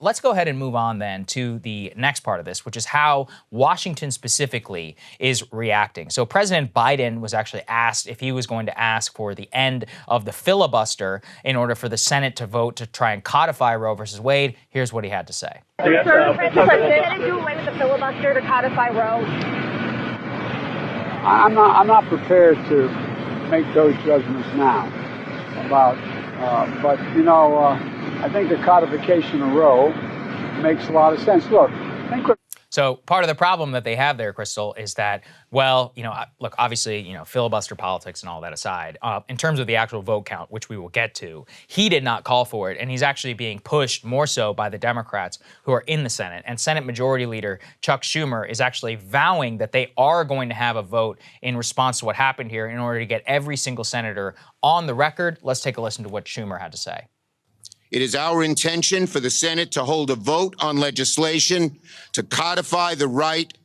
let's go ahead and move on then to the next part of this, which is how Washington specifically is reacting. So President Biden was actually asked if he was going to ask for the end of the filibuster in order for the Senate to vote to try and codify Roe versus Wade. Here's what he had to say. Sir, Mr. President, do away with the filibuster to codify Roe? I'm not prepared to make those judgments now about, but I think the codification of Roe makes a lot of sense. Look, So part of the problem that they have there, Krystal, is that, well, look, obviously, filibuster politics and all that aside, in terms of the actual vote count, which we will get to, he did not call for it, and he's actually being pushed more so by the Democrats who are in the Senate. And Senate Majority Leader Chuck Schumer is actually vowing that they are going to have a vote in response to what happened here in order to get every single senator on the record. Let's take a listen to what Schumer had to say. It is our intention for the Senate to hold a vote on legislation to codify the right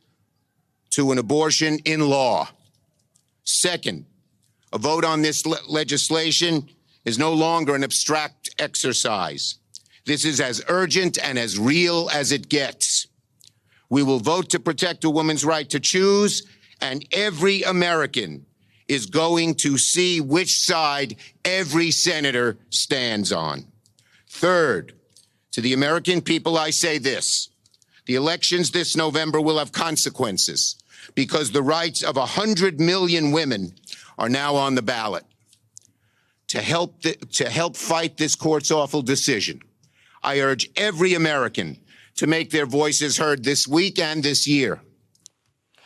to an abortion in law. Second, a vote on this legislation is no longer an abstract exercise. This is as urgent and as real as it gets. We will vote to protect a woman's right to choose, and every American is going to see which side every senator stands on. Third, to the American people, I say this. The elections this November will have consequences because the rights of 100 million women are now on the ballot. To help fight this court's awful decision, I urge every American to make their voices heard this week and this year.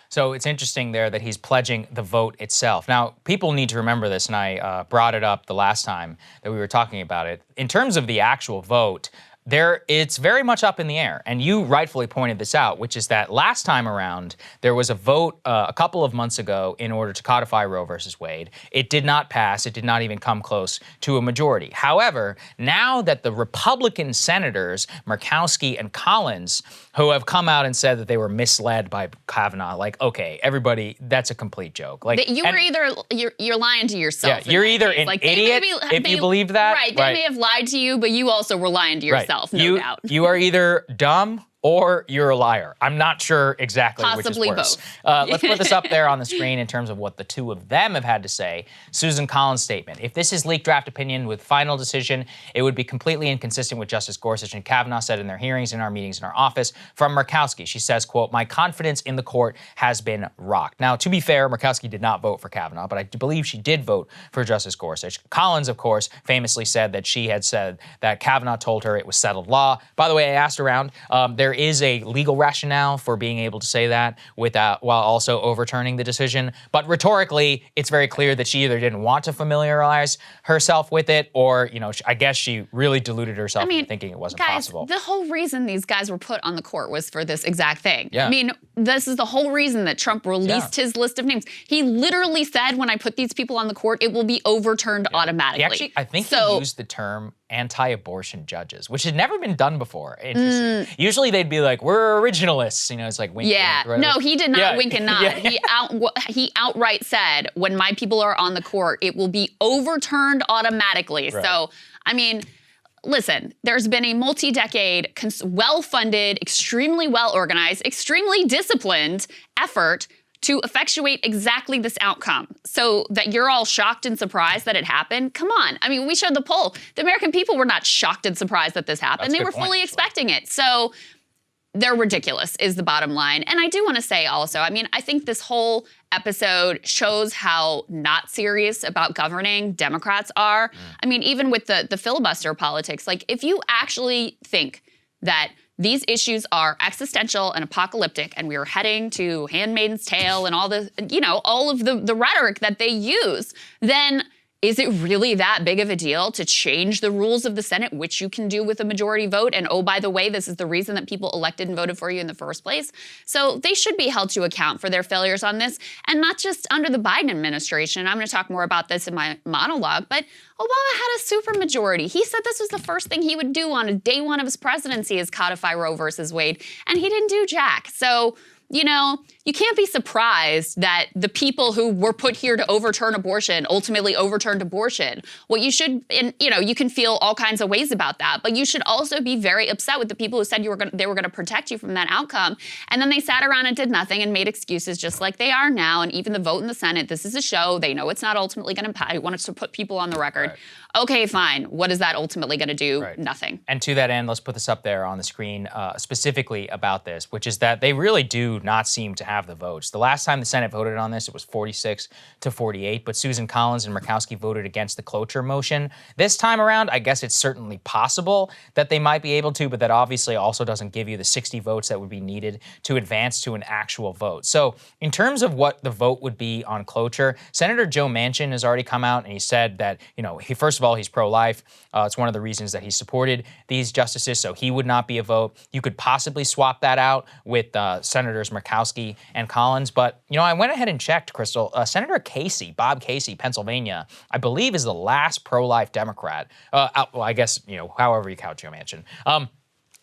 So it's interesting there that he's pledging the vote itself. Now, people need to remember this, and I brought it up the last time that we were talking about it. In terms of the actual vote, it's very much up in the air. And you rightfully pointed this out, which is that last time around, there was a vote a couple of months ago in order to codify Roe versus Wade. It did not pass. It did not even come close to a majority. However, now that the Republican senators, Murkowski and Collins, who have come out and said that they were misled by Kavanaugh, like, okay, everybody, that's a complete joke. Like you're lying to yourself. Yeah, you're either an idiot if you believe that. Right, they may have lied to you, but you also were lying to yourself. No doubt. You are either dumb or you're a liar. I'm not sure exactly Possibly which is worse. Both. Let's put this up there on the screen in terms of what the two of them have had to say. Susan Collins' statement. If this is leaked draft opinion with final decision, it would be completely inconsistent with Justice Gorsuch and Kavanaugh said in their hearings, in our meetings, in our office. From Murkowski, she says, quote, my confidence in the court has been rocked. Now, to be fair, Murkowski did not vote for Kavanaugh, but I believe she did vote for Justice Gorsuch. Collins, of course, famously said that she had said that Kavanaugh told her it was settled law. By the way, I asked around, there is a legal rationale for being able to say that while also overturning the decision. But rhetorically, it's very clear that she either didn't want to familiarize herself with it or, I guess she really deluded herself into thinking it wasn't possible. The whole reason these guys were put on the court was for this exact thing. Yeah. I mean, this is the whole reason that Trump released his list of names. He literally said, when I put these people on the court, it will be overturned automatically. I think he used the term anti-abortion judges, which had never been done before. Interesting. Usually they'd be like, we're originalists. It's like wink, wink. No, he did not wink and nod. He outright said, when my people are on the court, it will be overturned automatically. Right. So, listen, there's been a multi-decade, well-funded, extremely well-organized, extremely disciplined effort to effectuate exactly this outcome. So that you're all shocked and surprised that it happened? Come on. We showed the poll. The American people were not shocked and surprised that this happened. They were fully expecting it. So they're ridiculous is the bottom line. And I do want to say also, I think this whole episode shows how not serious about governing Democrats are. Even with the filibuster politics, like if you actually think that these issues are existential and apocalyptic, and we are heading to Handmaid's Tale and all the, all of the rhetoric that they use, then is it really that big of a deal to change the rules of the Senate, which you can do with a majority vote? And oh, by the way, this is the reason that people elected and voted for you in the first place. So they should be held to account for their failures on this, and not just under the Biden administration. I'm going to talk more about this in my monologue, but Obama had a supermajority. He said this was the first thing he would do on day one of his presidency is codify Roe versus Wade, and he didn't do jack. So you know, you can't be surprised that the people who were put here to overturn abortion ultimately overturned abortion. What you should, and you know, you can feel all kinds of ways about that, but you should also be very upset with the people who said they were going to protect you from that outcome, and then they sat around and did nothing and made excuses just like they are now. And even the vote in the Senate, this is a show. They know it's not ultimately going to pass. They want us to put people on the record. Right. Okay, fine. What is that ultimately going to do? Right. Nothing. And to that end, let's put this up there on the screen specifically about this, which is that they really do not seem to have the votes. The last time the Senate voted on this, it was 46-48, but Susan Collins and Murkowski voted against the cloture motion. This time around, I guess it's certainly possible that they might be able to, but that obviously also doesn't give you the 60 votes that would be needed to advance to an actual vote. So in terms of what the vote would be on cloture, Senator Joe Manchin has already come out and he said that, you know, first of all, he's pro-life. It's one of the reasons that he supported these justices, so he would not be a vote. You could possibly swap that out with Senators Murkowski and Collins, but, you know, I went ahead and checked, Krystal. Senator Casey, Bob Casey, Pennsylvania, I believe is the last pro-life Democrat. Well, I guess, you know, however you count Joe Manchin.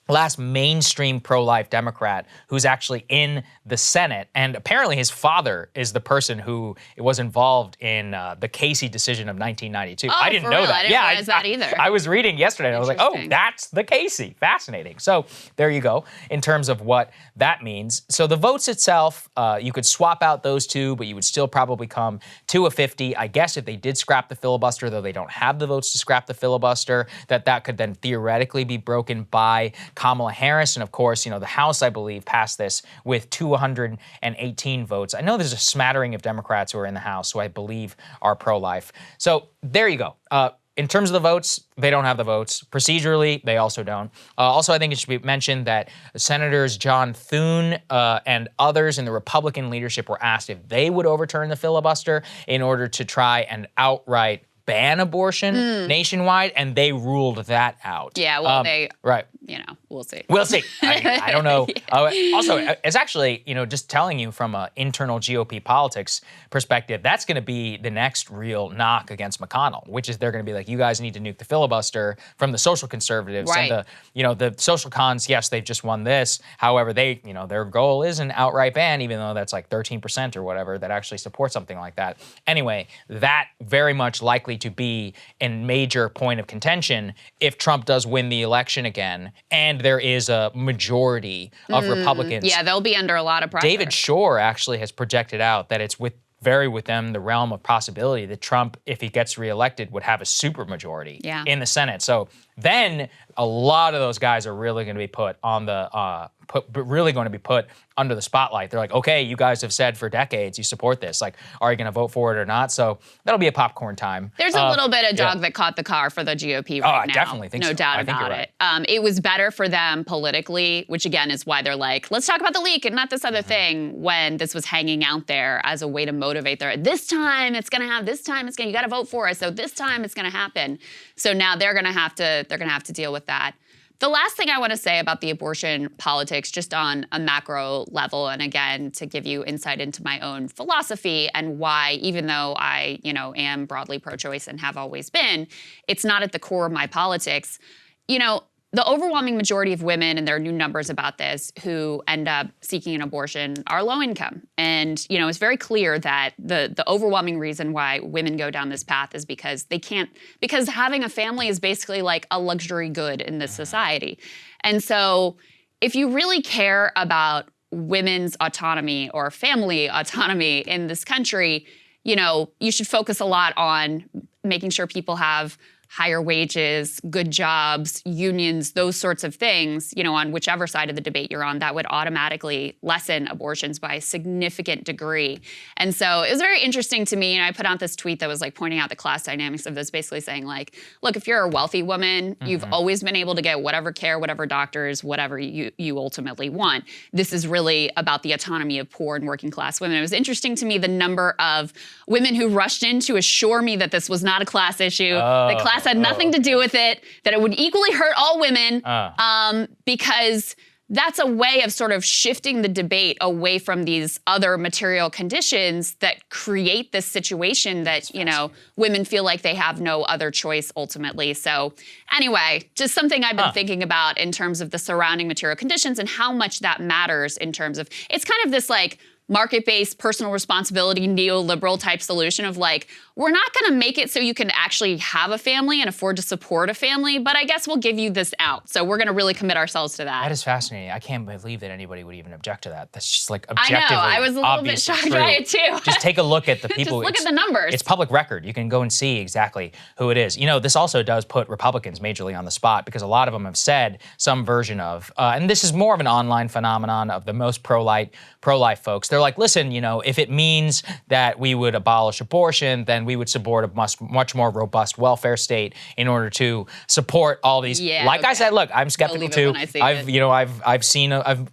Last mainstream pro-life Democrat who's actually in the Senate, and apparently his father is the person who was involved in the Casey decision of 1992. Oh, I didn't for know real? that. I didn't realize that either. I was reading yesterday and I was like, oh, that's the Casey. Fascinating. So there you go in terms of what that means. So the votes itself, you could swap out those two, but you would still probably come to a 50. I guess if they did scrap the filibuster, though they don't have the votes to scrap the filibuster, that could then theoretically be broken by Kamala Harris. And of course, you know, the House, I believe, passed this with 218 votes. I know there's a smattering of Democrats who are in the House who I believe are pro-life. So there you go. In terms of the votes, they don't have the votes. Procedurally, they also don't. Also, I think it should be mentioned that Senators John Thune and others in the Republican leadership were asked if they would overturn the filibuster in order to try and outright ban abortion nationwide, and they ruled that out. Yeah, well, right. You know, we'll see. We'll see. I don't know. Also, it's actually, you know, just telling you from an internal GOP politics perspective, that's going to be the next real knock against McConnell, which is they're going to be like, you guys need to nuke the filibuster from the social conservatives. Right. And the social cons, yes, they've just won this. However, their goal is an outright ban, even though that's like 13% or whatever that actually supports something like that. Anyway, that very much likely to be a major point of contention if Trump does win the election again and there is a majority of Republicans. Yeah, they'll be under a lot of pressure. David Shore actually has projected out that it's within the realm of possibility that Trump, if he gets reelected, would have a supermajority in the Senate. So then a lot of those guys are really going to be put on the put under the spotlight. They're like, okay, you guys have said for decades you support this. Like, are you going to vote for it or not? So that'll be a popcorn time. There's a little bit of dog that caught the car for the GOP right now. I definitely think so. No doubt about it. It was better for them politically, which again is why they're like, let's talk about the leak and not this other thing, when this was hanging out there as a way to motivate this time it's going to have, you got to vote for us. So this time it's going to happen. So now they're going to have to deal with that. The last thing I want to say about the abortion politics, just on a macro level, and again, to give you insight into my own philosophy and why, even though I, am broadly pro-choice and have always been, it's not at the core of my politics. The overwhelming majority of women, and there are new numbers about this, who end up seeking an abortion are low income. And, it's very clear that the overwhelming reason why women go down this path is because because having a family is basically like a luxury good in this society. And so if you really care about women's autonomy or family autonomy in this country, you should focus a lot on making sure people have higher wages, good jobs, unions, those sorts of things, on whichever side of the debate you're on, that would automatically lessen abortions by a significant degree. And so it was very interesting to me, and I put out this tweet that was like pointing out the class dynamics of this, basically saying like, look, if you're a wealthy woman, you've always been able to get whatever care, whatever doctors, whatever you ultimately want. This is really about the autonomy of poor and working class women. It was interesting to me the number of women who rushed in to assure me that this was not a class issue, that class had nothing to do with it, that it would equally hurt all women, because that's a way of sort of shifting the debate away from these other material conditions that create this situation that, you know, women feel like they have no other choice ultimately. So anyway, just something I've been thinking about in terms of the surrounding material conditions and how much that matters in terms of, it's kind of this like market-based personal responsibility neoliberal type solution of like, we're not going to make it so you can actually have a family and afford to support a family, but I guess we'll give you this out. So we're going to really commit ourselves to that. That is fascinating. I can't believe that anybody would even object to that. That's just like objectively I know. I was a little bit shocked by it too. Just take a look at the people. Just look at the numbers. It's public record. You can go and see exactly who it is. You know, this also does put Republicans majorly on the spot because a lot of them have said some version of, and this is more of an online phenomenon of the most pro-life folks. They're like, listen, you know, if it means that we would abolish abortion, then we would support a much more robust welfare state in order to support all these. Yeah, like I okay. said, look, I'm skeptical too. I've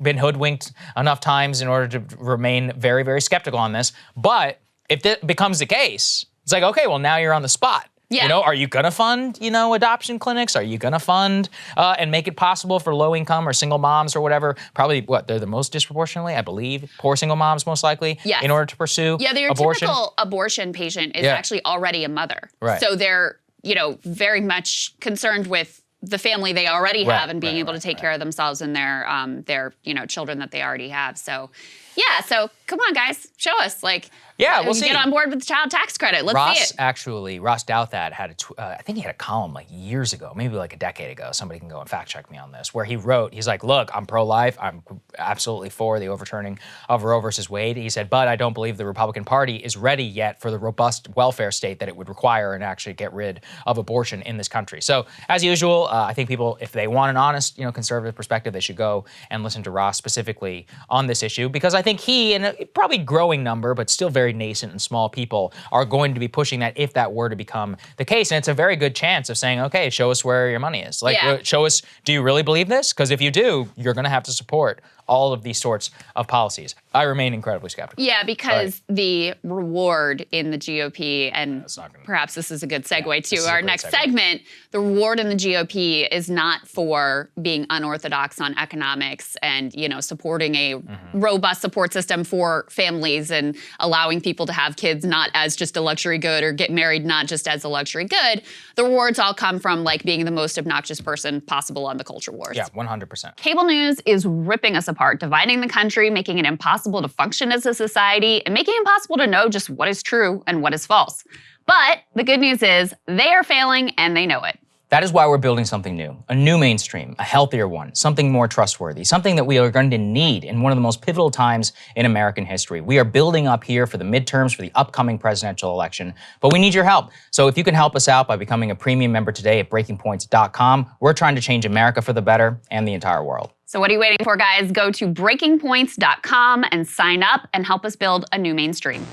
been hoodwinked enough times in order to remain very, very skeptical on this. But if that becomes the case, it's like, okay, well, now you're on the spot. Yeah. You know, are you gonna fund, you know, adoption clinics? Are you gonna fund and make it possible for low income or single moms or whatever? Probably they're the most disproportionately, I believe, poor single moms most likely, yes. in order to pursue your abortion. typical abortion patient is actually already a mother. Right. So they're, you know, very much concerned with the family they already have and being able to take care of themselves and their, you know, children that they already have. So yeah, so come on guys, show us like, yeah, we'll see. Get on board with the child tax credit. Let's see it. Ross Douthat had I think he had a column like years ago, maybe like a decade ago. Somebody can go and fact check me on this, where he wrote, he's like, look, I'm pro-life. I'm absolutely for the overturning of Roe versus Wade. He said, but I don't believe the Republican Party is ready yet for the robust welfare state that it would require and actually get rid of abortion in this country. So as usual, I think people, if they want an honest, you know, conservative perspective, they should go and listen to Ross specifically on this issue, because I think he, and a probably growing number, but still very nascent and small people, are going to be pushing that if that were to become the case. And it's a very good chance of saying, okay, show us where your money is. Like, show us, do you really believe this? Because if you do, you're going to have to support all of these sorts of policies. I remain incredibly skeptical. Yeah, because the reward in the GOP, and perhaps this is a good segue to our next segment, the reward in the GOP is not for being unorthodox on economics and, you know, supporting a robust support system for families and allowing people to have kids not as just a luxury good or get married not just as a luxury good. The rewards all come from like being the most obnoxious person possible on the culture wars. Yeah, 100%. Cable news is ripping us apart, dividing the country, making it impossible to function as a society, and making it impossible to know just what is true and what is false. But the good news is they are failing and they know it. That is why we're building something new, a new mainstream, a healthier one, something more trustworthy, something that we are going to need in one of the most pivotal times in American history. We are building up here for the midterms, for the upcoming presidential election, but we need your help. So if you can help us out by becoming a premium member today at breakingpoints.com, we're trying to change America for the better and the entire world. So what are you waiting for, guys? Go to breakingpoints.com and sign up and help us build a new mainstream.